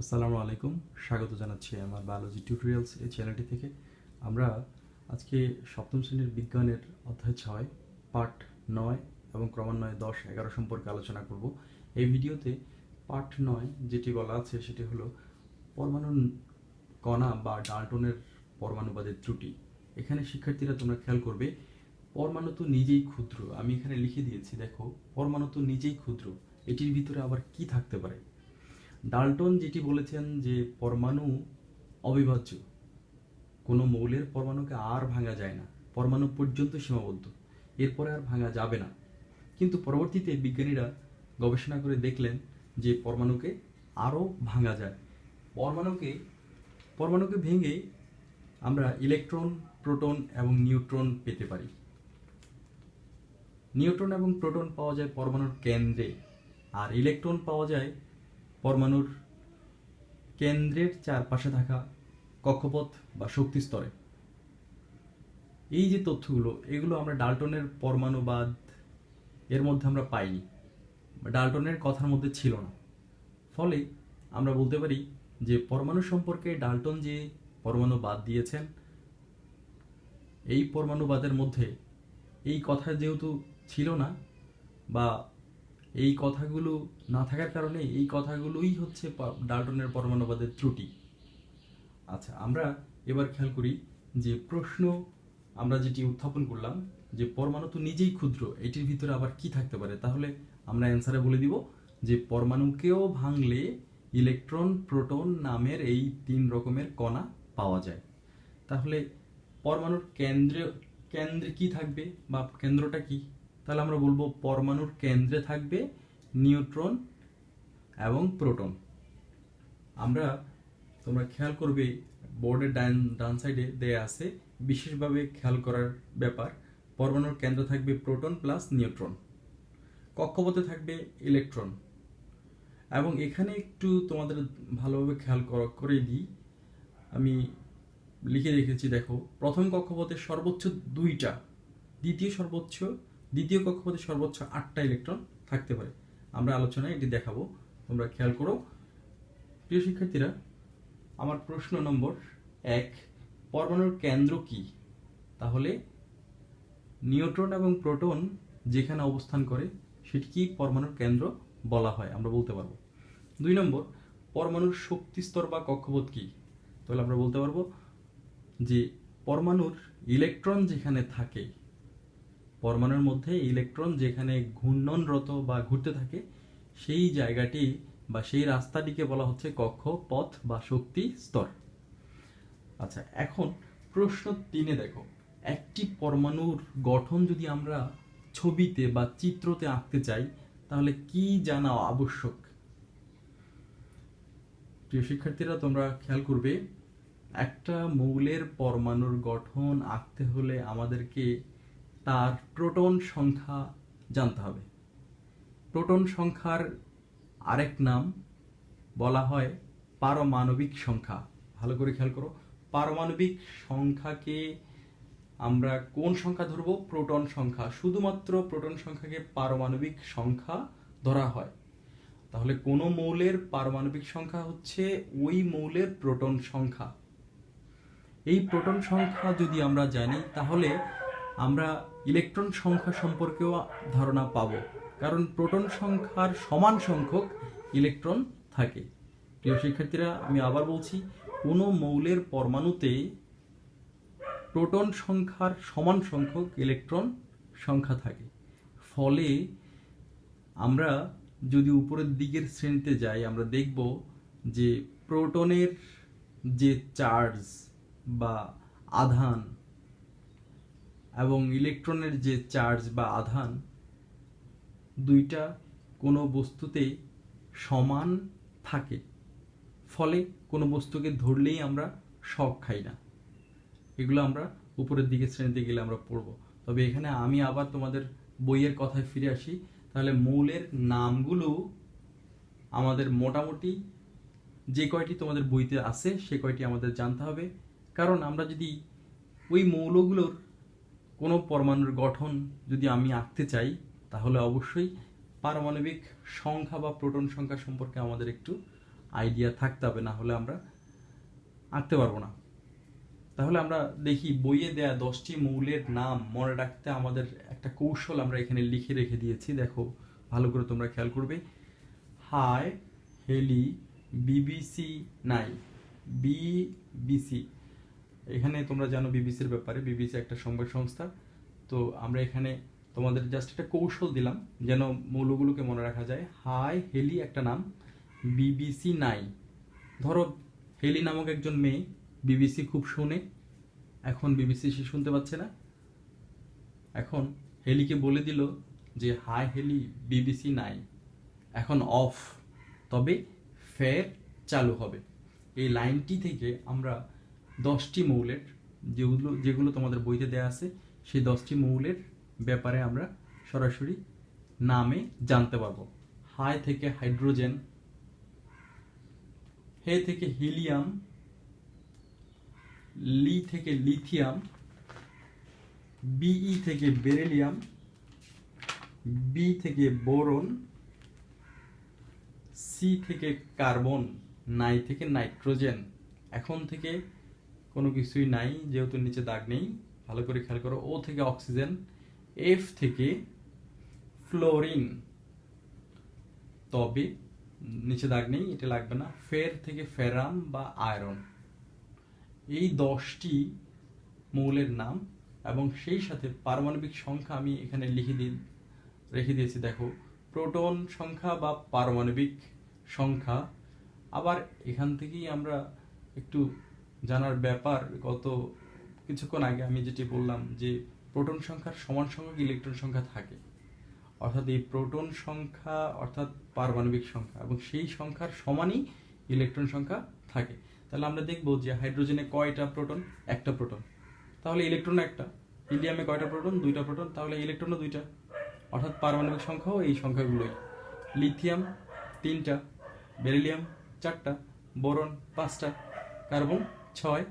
আসসালামু আলাইকুম, স্বাগত জানাচ্ছি আমার বায়োলজি টিউটোরিয়ালস এই চ্যানেলটি থেকে। আমরা আজকে সপ্তম শ্রেণীর বিজ্ঞানের অধ্যায় 6 পার্ট 9 এবং ক্রমান্বয়ে 10, 11 সম্পর্কে আলোচনা করব। এই ভিডিওতে পার্ট 9 যেটি বলা আছে সেটি হলো পরমাণু কণা বা ডাল্টনের পরমাণুবাদের ত্রুটি। এখানে শিক্ষার্থীরা তোমরা খেয়াল করবে, পরমাণু তো নিজেই ক্ষুদ্র। আমি এখানে লিখে দিয়েছি, দেখো পরমাণু তো নিজেই ক্ষুদ্র, এটির ভিতরে আবার কি থাকতে পারে। ডাল্টন যেটি বলেছেন যে পরমাণু অবিভাজ্য, কোনো মৌলের পরমাণুকে আর ভাঙা যায় না, পরমাণু পর্যন্ত সীমাবদ্ধ, এরপরে আর ভাঙা যাবে না। কিন্তু পরবর্তীতে বিজ্ঞানীরা গবেষণা করে দেখলেন যে পরমাণুকে আরও ভাঙা যায়। পরমাণুকে ভেঙে আমরা ইলেকট্রন, প্রোটন এবং নিউট্রন পেতে পারি। নিউট্রন এবং প্রোটন পাওয়া যায় পরমাণুর কেন্দ্রে, আর ইলেকট্রন পাওয়া যায় পরমাণুর কেন্দ্রের চারপাশে থাকা কক্ষপথ বা শক্তি স্তরে। এই যে তথ্যগুলো, এগুলো আমরা ডাল্টনের পরমাণুবাদ এর মধ্যে আমরা পাইনি, ডাল্টনের কথার মধ্যে ছিল না। ফলে আমরা বলতে পারি যে পরমাণু সম্পর্কে ডাল্টন যে পরমাণুবাদ দিয়েছেন, এই পরমাণুবাদের মধ্যে এই কথা যেহেতু ছিল না, বা এই কথাগুলো না থাকার কারণে এই কথাগুলোই হচ্ছে ডাল্টনের পরমাণুবাদের ত্রুটি। আচ্ছা, আমরা এবার খেয়াল করি যে প্রশ্ন আমরা যেটি উত্থাপন করলাম যে পরমাণু তো নিজেই ক্ষুদ্র, এটির ভিতরে আবার কি থাকতে পারে। তাহলে আমরা অ্যান্সারে বলে দিব যে পরমাণুকেও ভাঙলে ইলেকট্রন, প্রোটন নামের এই 3 রকমের কণা পাওয়া যায়। তাহলে পরমাণুর কেন্দ্রে কি থাকবে বা কেন্দ্রটা কি? তাহলে আমরা বলবো পরমাণুর কেন্দ্রে থাকবে নিউট্রন এবং প্রোটন। তোমরা খেয়াল করবে বোর্ডের ডান সাইডে দেয়া আছে, বিশেষভাবে খেয়াল করার ব্যাপার, পরমাণুর কেন্দ্রে থাকবে প্রোটন প্লাস নিউট্রন, কক্ষপথে থাকবে ইলেকট্রন। এবং এখানে একটু তোমাদের ভালোভাবে খেয়াল করে দিই, আমি লিখে রেখেছি, দেখো প্রথম কক্ষপথে সর্বোচ্চ 2টা, দ্বিতীয় কক্ষপথে সর্বোচ্চ 8টা ইলেকট্রন থাকতে পারে। আমরা আলোচনায় এটি দেখাবো, তোমরা খেয়াল করো। প্রিয় শিক্ষার্থীরা, আমার প্রশ্ন নম্বর 1, পরমাণুর কেন্দ্র কি? তাহলে নিউট্রন এবং প্রোটন যেখানে অবস্থান করে সেটি কি পরমাণুর কেন্দ্র বলা হয়, আমরা বলতে পারবো। 2 নম্বর, পরমাণুর শক্তি স্তর বা কক্ষপথ কি? তাহলে আমরা বলতে পারবো যে পরমাণুর ইলেকট্রন যেখানে থাকে, পরমাণুর মধ্যে ইলেকট্রন যেখানে ঘূর্ণনরত বা ঘুরতে থাকে, সেই জায়গাটি বা সেই রাস্তাটিকে বলা হচ্ছে কক্ষপথ বা শক্তি স্তর। আচ্ছা, এখন প্রশ্ন 3-এ দেখো, একটি পরমাণুর গঠন যদি আমরা ছবিতে বা চিত্রতে আঁকতে চাই, তাহলে কি জানা আবশ্যক? প্রিয় শিক্ষার্থীরা, তোমরা খেয়াল করবে, একটা মৌলের পরমাণুর গঠন আঁকতে হলে আমাদেরকে তার প্রোটন সংখ্যা জানতে হবে। প্রোটন সংখ্যার আরেক নাম বলা হয় পারমাণবিক সংখ্যা। ভালো করে খেয়াল করো, পারমাণবিক সংখ্যাকে আমরা কোন সংখ্যা ধরবো? প্রোটন সংখ্যা। শুধুমাত্র প্রোটন সংখ্যাকে পারমাণবিক সংখ্যা ধরা হয়। তাহলে কোন মৌলের পারমাণবিক সংখ্যা হচ্ছে ওই মৌলের প্রোটন সংখ্যা। এই প্রোটন সংখ্যা যদি আমরা জানি, তাহলে আমরা ইলেকট্রন সংখ্যা সম্পর্কেও ধারণা পাবো, কারণ প্রোটন সংখ্যার সমান সংখ্যক ইলেকট্রন থাকে। প্রিয় শিক্ষার্থীরা, আমি আবার বলছি, কোনো মৌলের পরমাণুতে প্রোটন সংখ্যার সমান সংখ্যক ইলেকট্রন সংখ্যা থাকে। ফলে আমরা যদি উপরের দিকের শ্রেণীতে যাই, আমরা দেখব যে প্রোটনের যে চার্জ বা আধান এবং ইলেকট্রনের যে চার্জ বা আধান, দুইটা কোনো বস্তুতে সমান থাকে। ফলে কোনো বস্তুকে ধরলেই আমরা শক খাই না। এগুলো আমরা উপরের দিকে শ্রেণীতে গেলে আমরা পড়ব। তবে এখানে আমি আবার তোমাদের বইয়ের কথায় ফিরে আসি। তাহলে মৌলের নামগুলো আমাদের মোটামুটি যে কয়টি তোমাদের বইতে আছে সে কয়টি আমাদের জানতে হবে, কারণ আমরা যদি ওই মৌলগুলোর কোনো পরমাণুর গঠন যদি আমি আঁকতে চাই, তাহলে অবশ্যই পারমাণবিক সংখ্যা বা প্রোটন সংখ্যা সম্পর্কে আমাদের একটু আইডিয়া থাকতে হবে, না হলে আমরা আঁকতে পারবো না। তাহলে আমরা দেখি বইয়ে দেয়া 10টি মৌলের নাম মনে রাখতে আমাদের একটা কৌশল আমরা এখানে লিখে রেখে দিয়েছি। দেখো ভালো করে তোমরা খেয়াল করবে। হাই, হেলি, বিবিসি নাই, বিবিসি। এখানে তোমরা জানো বিবিসির ব্যাপারে, বিবিসি একটা সংবাদ সংস্থা। তো আমরা এখানে তোমাদের জাস্ট একটা কৌশল দিলাম যেন মৌলগুলোকে মনে রাখা যায়। হাই, হেলি একটা নাম, বিবিসি নাই। ধরো হেলি নামক একজন মেয়ে বিবিসি খুব শোনে, এখন বিবিসি সে শুনতে পাচ্ছে না। এখন হেলিকে বলে দিল যে হাই হেলি, বিবিসি নাই, এখন অফ, তবে ফের চালু হবে। এই লাইনটি থেকে আমরা 10টি মৌলের যেগুলো তোমাদের বইতে দেয়া আছে সেই 10টি মৌলের ব্যাপারে আমরা সরাসরি নামে জানতে পারবো। হাই থেকে হাইড্রোজেন, হে থেকে হিলিয়াম, লি থেকে লিথিয়াম, বিই থেকে বেরিলিয়াম, বি থেকে বোরন, সি থেকে কার্বন, নাই থেকে নাইট্রোজেন। এখন থেকে কোনো কিছুই নাই যেহেতু নিচে দাগ নেই, ভালো করে খেয়াল করো। ও থেকে অক্সিজেন, এফ থেকে ফ্লোরিন, তবে নিচে দাগ নেই, এটা লাগবে না। ফের থেকে ফেরাম বা আয়রন। এই 10টি মৌলের নাম এবং সেই সাথে পারমাণবিক সংখ্যা আমি এখানে রেখে দিয়েছি। দেখো প্রোটন সংখ্যা বা পারমাণবিক সংখ্যা। আবার এখান থেকেই আমরা একটু জানার ব্যাপার, গত কিছুক্ষণ আগে আমি যেটি বললাম যে প্রোটন সংখ্যার সমান সংখ্যক ইলেকট্রন সংখ্যা থাকে, অর্থাৎ এই প্রোটন সংখ্যা অর্থাৎ পারমাণবিক সংখ্যা এবং সেই সংখ্যার সমানই ইলেকট্রন সংখ্যা থাকে। তাহলে আমরা দেখব যে হাইড্রোজেনে কয়টা প্রোটন? একটা প্রোটন, তাহলে ইলেকট্রন একটা। হিলিয়ামে কয়টা প্রোটন? দুইটা প্রোটন, তাহলে ইলেকট্রনও দুইটা, অর্থাৎ পারমাণবিক সংখ্যাও এই সংখ্যাগুলোই। লিথিয়াম 3টা, বেরিলিয়াম 4টা, বোরন 5টা, কার্বন 6,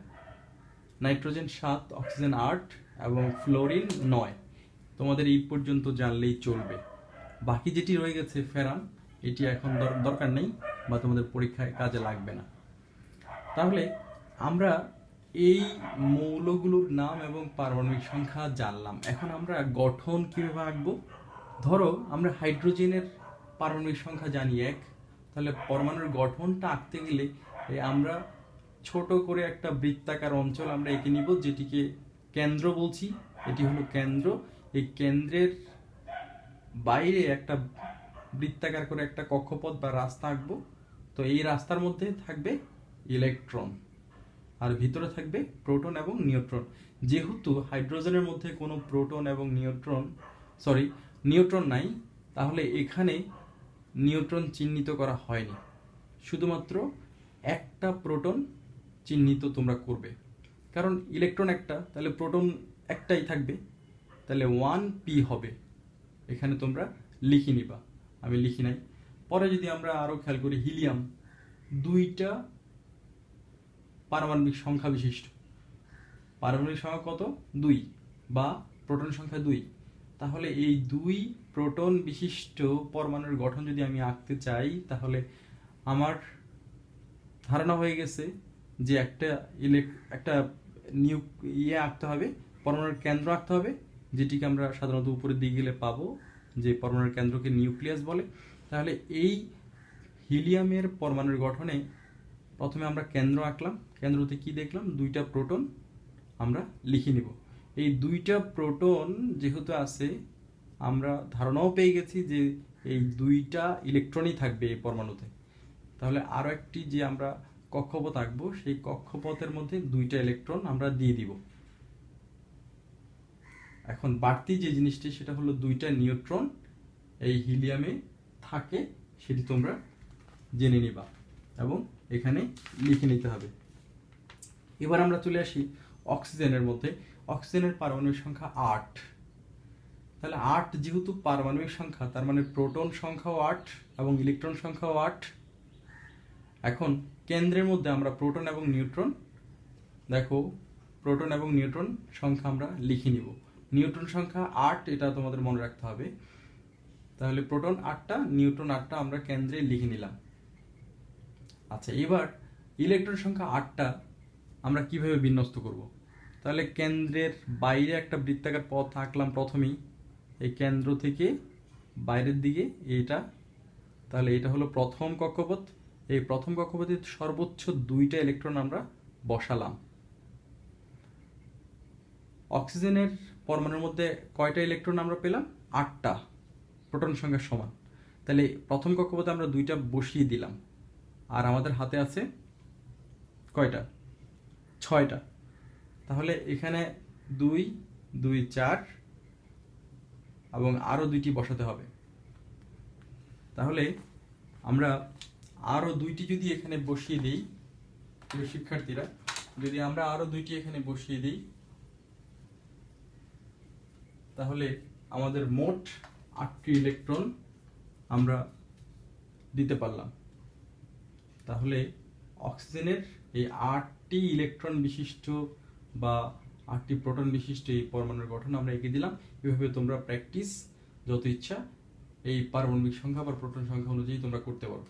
নাইট্রোজেন 7, অক্সিজেন 8 এবং ফ্লোরিন 9। তোমাদের এই পর্যন্ত জানলেই চলবে। বাকি যেটি রয়ে গেছে ফেরাম, এটি এখন দরকার নেই বা তোমাদের পরীক্ষায় কাজে লাগবে না। তাহলে আমরা এই মৌলগুলোর নাম এবং পারমাণবিক সংখ্যা জানলাম। এখন আমরা গঠন কিভাবে আঁকবো? ধরো আমরা হাইড্রোজেনের পারমাণবিক সংখ্যা জানি 1, তাহলে পরমাণুর গঠনটা আঁকতে গেলে আমরা ছোট করে একটা বৃত্তাকার অঞ্চল আমরা এঁকে নিব, যেটিকে কেন্দ্র বলছি। এটি হলো কেন্দ্র। এই কেন্দ্রের বাইরে একটা বৃত্তাকার করে একটা কক্ষপথ বা রাস্তা আঁকবো। তো এই রাস্তার মধ্যে থাকবে ইলেকট্রন আর ভিতরে থাকবে প্রোটন এবং নিউট্রন। যেহেতু হাইড্রোজেনের মধ্যে কোনো প্রোটন এবং নিউট্রন নাই, তাহলে এখানে নিউট্রন চিহ্নিত করা হয়নি, শুধুমাত্র একটা প্রোটন চিহ্নিত তোমরা করবে, কারণ ইলেকট্রন একটা, তাহলে প্রোটন একটাই থাকবে, তাহলে 1p হবে। এখানে তোমরা লিখে নিবা, আমি লিখি নাই। পরে যদি আমরা আরো খেয়াল করি, হিলিয়াম 2টা পারমাণবিক সংখ্যা বিশিষ্ট। পারমাণবিক সংখ্যা কত? 2 বা প্রোটন সংখ্যা 2। তাহলে এই 2 প্রোটন বিশিষ্ট পরমাণুর গঠন যদি আমি আঁকতে চাই, তাহলে আমার ধারণা হয়ে গেছে যে একটা আঁকতে হবে, পরমাণুর কেন্দ্র আঁকতে হবে, যেটিকে আমরা সাধারণত উপরের দিকে গেলে পাবো যে পরমাণুর কেন্দ্রকে নিউক্লিয়াস বলে। তাহলে এই হিলিয়ামের পরমাণুর গঠনে প্রথমে আমরা কেন্দ্র আঁকলাম। কেন্দ্রতে কি দেখলাম? 2টা প্রোটন আমরা লিখে নিব। এই 2টা প্রোটন যেহেতু আছে, আমরা ধারণাও পেয়ে গেছি যে এই 2টা ইলেকট্রনই থাকবে এই পরমাণুতে। তাহলে আরো একটি যে আমরা কক্ষপথ আঁকবো, সেই কক্ষপথের মধ্যে 2টা ইলেকট্রন আমরা দিয়ে দিব। এখন বাড়তি যে জিনিসটি, সেটা হলো 2টা নিউট্রন এই হিলিয়ামে থাকে, সেটি তোমরা জেনে নিবা এবং এখানে লিখে নিতে হবে। এবার আমরা চলে আসি অক্সিজেনের মধ্যে। অক্সিজেনের পারমাণবিক সংখ্যা 8। তাহলে 8 যেহেতু পারমাণবিক সংখ্যা, তার মানে প্রোটন সংখ্যাও 8 এবং ইলেকট্রন সংখ্যাও 8। এখন কেন্দ্রের মধ্যে আমরা প্রোটন এবং নিউট্রন, দেখো প্রোটন এবং নিউট্রন সংখ্যা আমরা লিখে নিব। নিউট্রন সংখ্যা 8, এটা তোমাদের মনে রাখতে হবে। তাহলে প্রোটন 8টা, নিউট্রন 8টা আমরা কেন্দ্রে লিখে নিলাম। আচ্ছা, এবার ইলেকট্রন সংখ্যা 8টা আমরা কিভাবে বিন্যস্ত করব? তাহলে কেন্দ্রের বাইরে একটা বৃত্তাকার পথ আঁকলাম প্রথমেই, এই কেন্দ্র থেকে বাইরের দিকে এইটা। তাহলে এটা হলো প্রথম কক্ষপথ। এই প্রথম কক্ষপথে সর্বোচ্চ 2টা ইলেকট্রন আমরা বসালাম। অক্সিজেনের পরমাণুর মধ্যে কয়টা ইলেকট্রন আমরা পেলাম? 8টা, প্রোটন সংখ্যা সমান। তাহলে প্রথম কক্ষপথে আমরা 2টা বসিয়ে দিলাম, আর আমাদের হাতে আছে কয়টা? 6টা। তাহলে এখানে 2 2 4 এবং আরো 2টি বসাতে হবে। তাহলে আমরা আরো 2টি যদি এখানে বসিয়ে দিই, প্রিয় শিক্ষার্থীরা, যদি আমরা আরো 2টি এখানে বসিয়ে দিই, তাহলে আমাদের মোট 8টি ইলেকট্রন আমরা দিতে পারলাম। তাহলে অক্সিজেনের এই 8টি ইলেকট্রন বিশিষ্ট বা 8টি প্রোটন বিশিষ্ট এই পরমাণুর গঠন আমরা এঁকে দিলাম। এভাবে তোমরা প্র্যাকটিস যত ইচ্ছা এই পারমাণবিক সংখ্যা বা প্রোটন সংখ্যা অনুযায়ী তোমরা করতে পারো।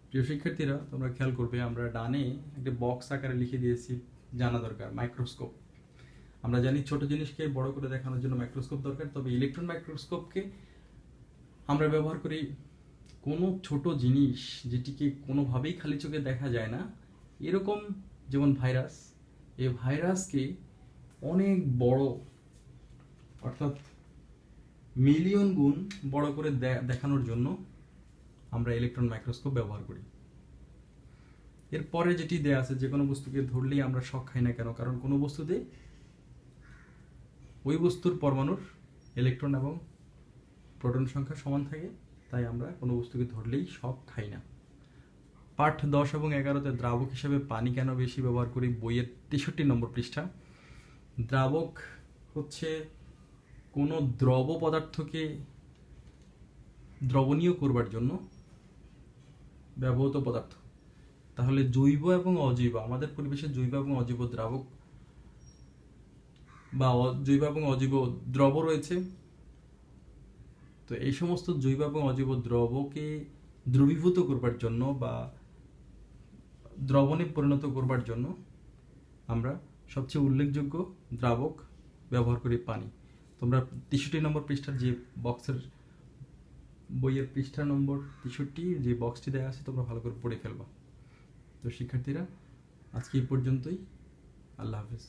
প্রিয় শিক্ষার্থীরা, তোমরা খেয়াল করবে আমরা ডানে একটা বক্স আকারে লিখে দিয়েছি, জানা দরকার মাইক্রোস্কোপ। আমরা জানি ছোট জিনিসকে বড় করে দেখানোর জন্য মাইক্রোস্কোপ দরকার, তবে ইলেকট্রন মাইক্রোস্কোপকে আমরা ব্যবহার করি কোনো ছোট জিনিস যেটিকে কোনোভাবেই খালি চোখে দেখা যায় না, এরকম যেমন ভাইরাস, এই ভাইরাসকে অনেক বড়, অর্থাৎ মিলিয়ন গুণ বড় করে দেখানোর জন্য আমরা ইলেকট্রন মাইক্রোস্কোপ ব্যবহার করি। এরপরে যেটি দেয়া আছে, যে কোনো বস্তুকে ধরলেই আমরা শক খাই না কেন? কারণ কোনো বস্তুতে ওই বস্তুর পরমাণুর ইলেকট্রন এবং প্রোটন সংখ্যা সমান থাকে, তাই আমরা কোনো বস্তুকে ধরলেই শক খাই না। পাঠ 10 এবং 11তে দ্রাবক হিসেবে পানি কেন বেশি ব্যবহার করি, বইয়ের 63 নম্বর পৃষ্ঠা। দ্রাবক হচ্ছে কোনো দ্রব পদার্থকে দ্রবণীয় করবার জন্য ব্যবহৃত পদার্থ। তাহলে জৈব এবং অজৈব, আমাদের পরিবেশে জৈব এবং অজৈব দ্রাবক বা জৈব এবং অজৈব দ্রব রয়েছে। তো এই সমস্ত জৈব এবং অজৈব দ্রবকে দ্রবীভূত করবার জন্য বা দ্রবণে পরিণত করবার জন্য আমরা সবচেয়ে উল্লেখযোগ্য দ্রাবক ব্যবহার করি পানি। তোমরা 63 নম্বর পৃষ্ঠার যে বক্সের, বইয়ের পৃষ্ঠা নম্বর 63 যে বক্সটি দেওয়া আছে, তোমরা ভালো করে পড়ে ফেলবা। তো শিক্ষার্থীরা, আজকে এই পর্যন্তই। আল্লাহ হাফেজ।